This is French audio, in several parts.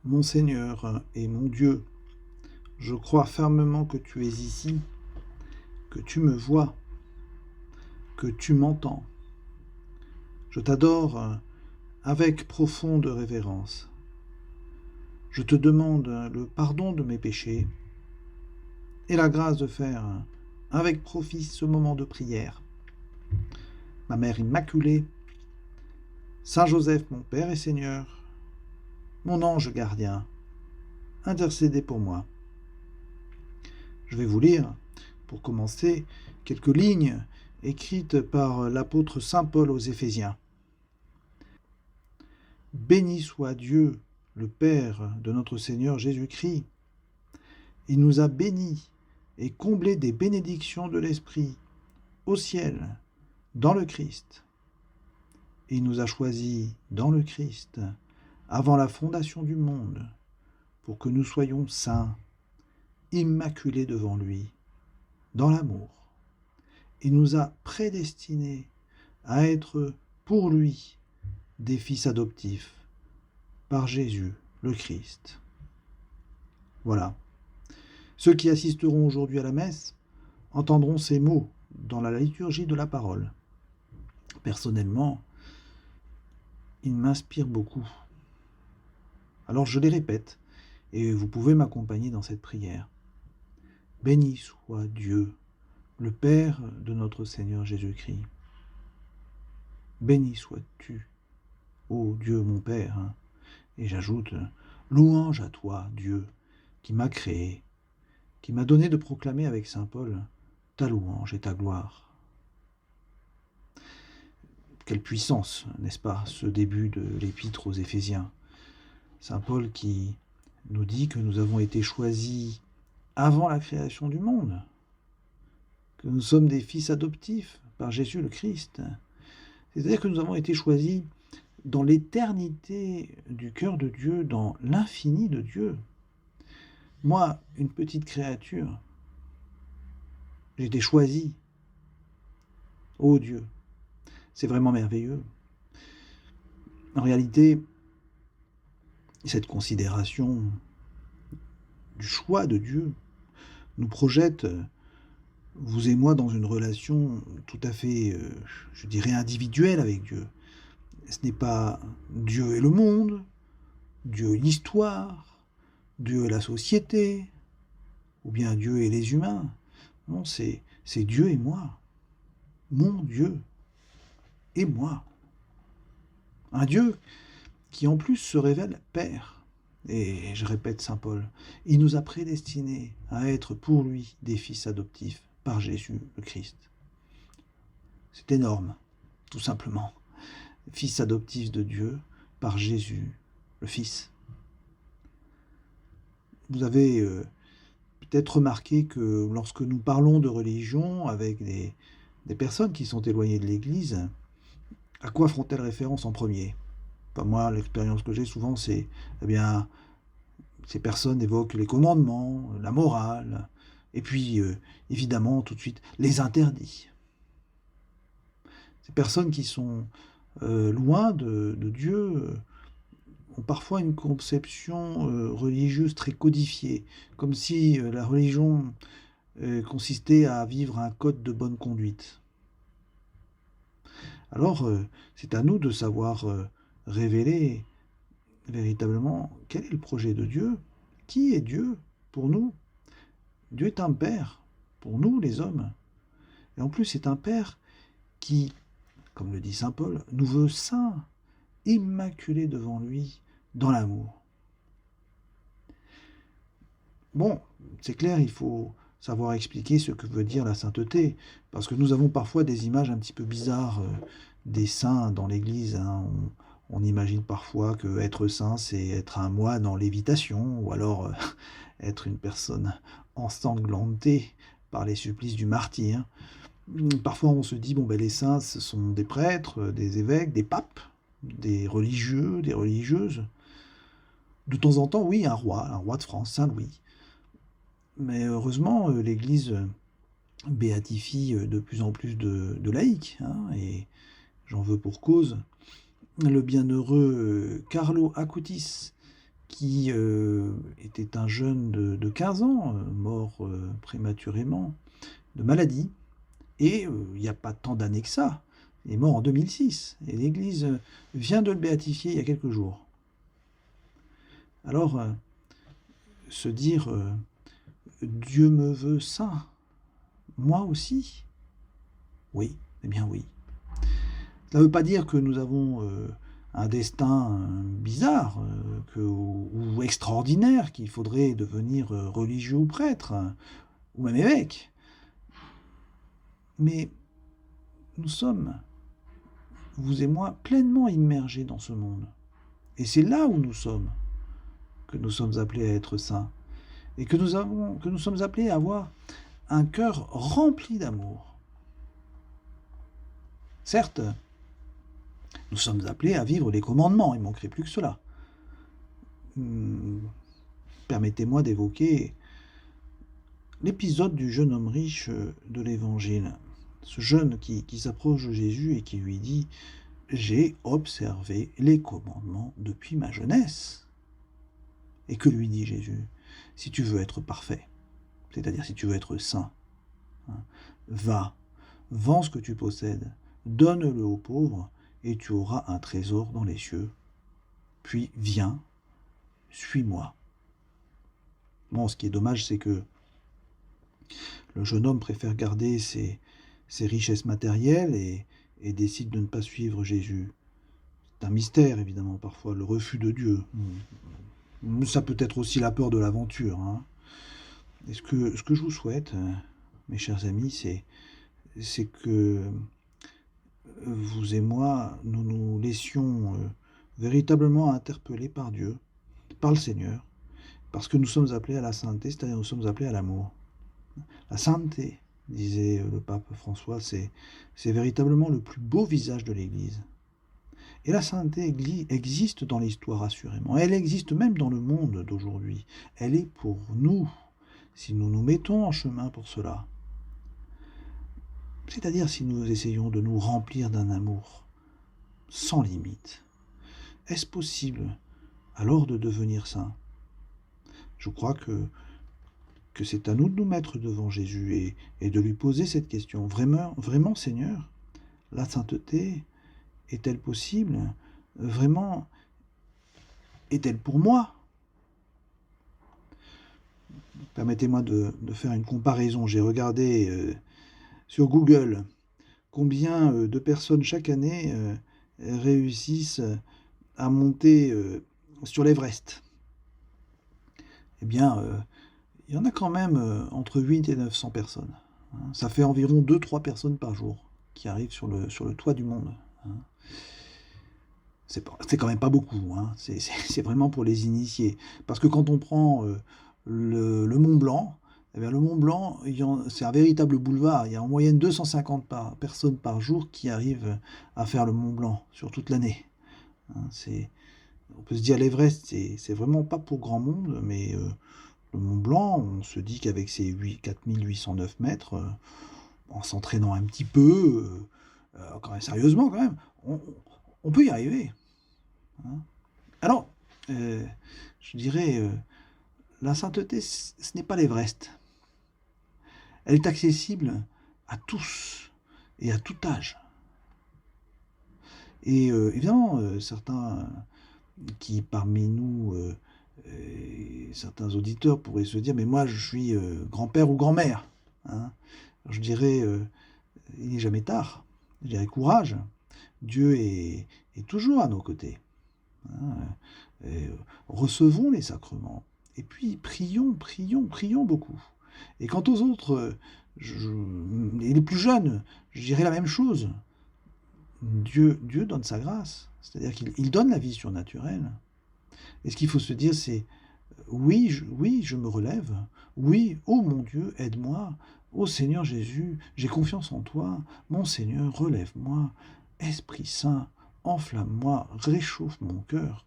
Mon Seigneur et mon Dieu, je crois fermement que tu es ici, que tu me vois, que tu m'entends. Je t'adore avec profonde révérence. Je te demande le pardon de mes péchés et la grâce de faire avec profit ce moment de prière. Ma Mère Immaculée, Saint Joseph, mon Père et Seigneur, mon ange gardien, intercédez pour moi. Je vais vous lire, pour commencer, quelques lignes écrites par l'apôtre Saint Paul aux Éphésiens. Béni soit Dieu, le Père de notre Seigneur Jésus-Christ. Il nous a bénis et comblés des bénédictions de l'Esprit au ciel, dans le Christ. Il nous a choisis dans le Christ, avant la fondation du monde, pour que nous soyons saints, immaculés devant lui, dans l'amour. Il nous a prédestinés à être pour lui des fils adoptifs, par Jésus le Christ. Voilà. Ceux qui assisteront aujourd'hui à la messe entendront ces mots dans la liturgie de la parole. Personnellement, ils m'inspirent beaucoup. Alors je les répète, et vous pouvez m'accompagner dans cette prière. Béni soit Dieu, le Père de notre Seigneur Jésus-Christ. Béni sois-tu, ô Dieu mon Père. Et j'ajoute, louange à toi, Dieu, qui m'as créé, qui m'a donné de proclamer avec saint Paul ta louange et ta gloire. Quelle puissance, n'est-ce pas, ce début de l'épître aux Éphésiens. Saint Paul qui nous dit que nous avons été choisis avant la création du monde, que nous sommes des fils adoptifs par Jésus le Christ. C'est-à-dire que nous avons été choisis dans l'éternité du cœur de Dieu, dans l'infini de Dieu. Moi, une petite créature, j'ai été choisi. Oh Dieu, c'est vraiment merveilleux. En réalité, cette considération du choix de Dieu nous projette, vous et moi, dans une relation tout à fait, je dirais, individuelle avec Dieu. Ce n'est pas Dieu et le monde, Dieu et l'histoire, Dieu et la société, ou bien Dieu et les humains. Non, c'est Dieu et moi. Mon Dieu et moi. Un Dieu qui en plus se révèle Père. Et je répète saint Paul, il nous a prédestinés à être pour lui des fils adoptifs par Jésus le Christ. C'est énorme, tout simplement. Fils adoptifs de Dieu par Jésus le Fils. Vous avez peut-être remarqué que lorsque nous parlons de religion avec des personnes qui sont éloignées de l'Église, à quoi font-elles référence en premier ? Enfin, moi, l'expérience que j'ai souvent, c'est, eh bien, ces personnes évoquent les commandements, la morale, et puis, évidemment, tout de suite, les interdits. Ces personnes qui sont loin de Dieu ont parfois une conception religieuse très codifiée, comme si la religion consistait à vivre un code de bonne conduite. Alors, c'est à nous de savoir révéler véritablement quel est le projet de Dieu, qui est Dieu pour nous. Dieu est un Père pour nous, les hommes. Et en plus, c'est un Père qui, comme le dit saint Paul, nous veut saints, immaculés devant lui, dans l'amour. Bon, c'est clair, il faut savoir expliquer ce que veut dire la sainteté, parce que nous avons parfois des images un petit peu bizarres des saints dans l'Église. Hein. On imagine parfois que être saint, c'est être un moine en lévitation, ou alors être une personne ensanglantée par les supplices du martyr. Parfois on se dit, bon ben les saints, ce sont des prêtres, des évêques, des papes, des religieux, des religieuses. De temps en temps, oui, un roi de France, Saint Louis. Mais heureusement, l'Église béatifie de plus en plus de laïcs, hein, et j'en veux pour cause le bienheureux Carlo Acutis, qui était un jeune de 15 ans, mort prématurément de maladie. Et il n'y a pas tant d'années que ça. Il est mort en 2006. Et l'Église vient de le béatifier il y a quelques jours. Alors, se dire Dieu me veut saint, moi aussi. Oui, eh bien oui. Ça ne veut pas dire que nous avons un destin bizarre ou extraordinaire, qu'il faudrait devenir religieux ou prêtre, ou même évêque. Mais nous sommes, vous et moi, pleinement immergés dans ce monde. Et c'est là où nous sommes, que nous sommes appelés à être saints. Et que nous sommes appelés à avoir un cœur rempli d'amour. Certes, nous sommes appelés à vivre les commandements, il ne manquerait plus que cela. Permettez-moi d'évoquer l'épisode du jeune homme riche de l'Évangile. Ce jeune qui s'approche de Jésus et qui lui dit « J'ai observé les commandements depuis ma jeunesse. » Et que lui dit Jésus? Si tu veux être parfait, c'est-à-dire si tu veux être saint, va, vends ce que tu possèdes, donne-le aux pauvres, et tu auras un trésor dans les cieux. Puis viens, suis-moi. Bon, ce qui est dommage, c'est que le jeune homme préfère garder ses richesses matérielles et décide de ne pas suivre Jésus. C'est un mystère, évidemment, parfois, le refus de Dieu. Ça peut être aussi la peur de l'aventure. Et ce que je vous souhaite, mes chers amis, c'est que vous et moi, nous nous laissions véritablement interpeller par Dieu, par le Seigneur, parce que nous sommes appelés à la sainteté, c'est-à-dire nous sommes appelés à l'amour. La sainteté, disait le pape François, c'est véritablement le plus beau visage de l'Église. Et la sainteté existe dans l'histoire, assurément. Elle existe même dans le monde d'aujourd'hui. Elle est pour nous, si nous nous mettons en chemin pour cela. C'est-à-dire si nous essayons de nous remplir d'un amour sans limite. Est-ce possible alors de devenir saint? Je crois que c'est à nous de nous mettre devant Jésus et de lui poser cette question. Vraiment, Seigneur, la sainteté est-elle possible? Vraiment, est-elle pour moi? Permettez-moi de faire une comparaison. J'ai regardé sur Google combien de personnes chaque année réussissent à monter sur l'Everest. Eh bien, il y en a quand même entre 8 et 900 personnes. Ça fait environ 2-3 personnes par jour qui arrivent sur le toit du monde. C'est quand même pas beaucoup. C'est vraiment pour les initiés. Parce que quand on prend le Mont Blanc, eh bien, le Mont Blanc, c'est un véritable boulevard. Il y a en moyenne 250 personnes par jour qui arrivent à faire le Mont Blanc sur toute l'année. On peut se dire l'Everest, c'est vraiment pas pour grand monde, mais le Mont Blanc, on se dit qu'avec ses 4809 mètres, en s'entraînant un petit peu, quand même, sérieusement quand même, on peut y arriver. Alors, je dirais, la sainteté, ce n'est pas l'Everest. Elle est accessible à tous et à tout âge. Et évidemment, certains qui parmi nous, certains auditeurs pourraient se dire « mais moi je suis grand-père ou grand-mère ». Je dirais, il n'est jamais tard. Je dirais courage. Dieu est toujours à nos côtés. Recevons les sacrements. Et puis prions beaucoup. Et quant aux autres, et les plus jeunes, je dirais la même chose. Dieu donne sa grâce. C'est-à-dire qu'il donne la vie surnaturelle. Et ce qu'il faut se dire, c'est oui, je me relève. Oui, ô mon Dieu, aide-moi. Ô Seigneur Jésus, j'ai confiance en toi. Mon Seigneur, relève-moi. Esprit Saint, enflamme-moi, réchauffe mon cœur.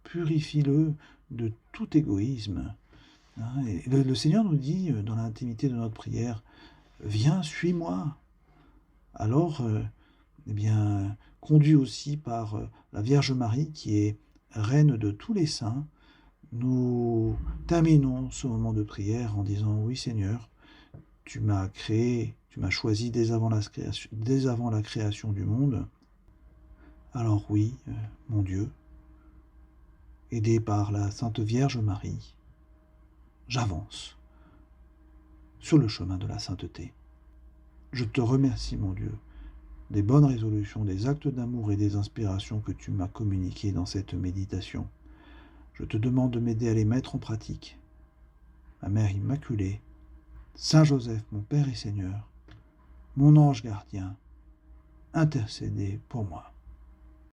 Purifie-le de tout égoïsme. Et le Seigneur nous dit, dans l'intimité de notre prière, viens, suis-moi. Alors, conduit aussi par la Vierge Marie, qui est reine de tous les saints, nous terminons ce moment de prière en disant « Oui Seigneur, tu m'as créé, tu m'as choisi dès avant la création du monde. Alors oui, mon Dieu, aidé par la Sainte Vierge Marie, j'avance sur le chemin de la sainteté. Je te remercie, mon Dieu, des bonnes résolutions, des actes d'amour et des inspirations que tu m'as communiquées dans cette méditation. Je te demande de m'aider à les mettre en pratique. Ma Mère Immaculée, Saint Joseph, mon Père et Seigneur, mon ange gardien, intercédez pour moi.